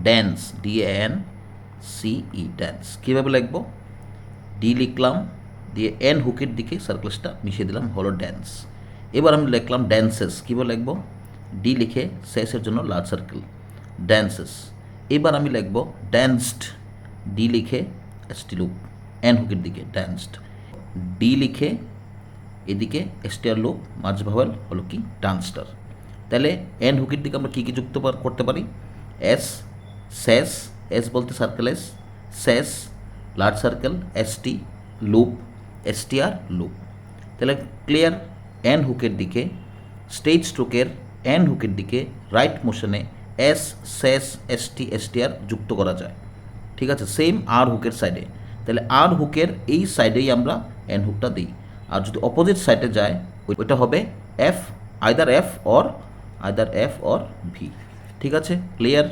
Dance, DAN CE, dance. কীভাবে লিখবো? D লিখলাম, দিয়ে এন হুকের দিকে সার্কেলসটা মিশিয়ে দিলাম, হলো ড্যান্স। এবার আমি লিখলাম ড্যান্সেস, কীভাবে লিখবো? ডি লিখে শেষের জন্য লার্জ সার্কেল, ড্যান্সেস। এবার আমি লিখবো ড্যান্সড, ডি লিখে এসটি লুপ, এন হুকের দিকে ড্যান্সড, ডি লিখে এদিকে এসটিআর লুপ, মাঝ ভাওয়েল হলো কি ডান্সটার। তাহলে এন হুকের দিকে আমরা কী কী যুক্ত করতে পারি? এস, শেষ, এস বলতে সার্কেল এস, শেষ large circle, ST loop, STR loop. তাহলে ক্লিয়ার? এন হুকের দিকে স্টেজ স্ট্রোকের এন হুকের দিকে রাইট মোশনে এস, শেষ, এসটি, এসটিআর যুক্ত করা যায়। ঠিক আছে, সেম আর হুকের সাইডে। তাহলে আর হুকের এই সাইডেই আমরা এন হুকটা দিই। আর যদি অপোজিট সাইডে যায় ওইটা হবে F, either F or V. ঠিক আছে, ক্লিয়ার?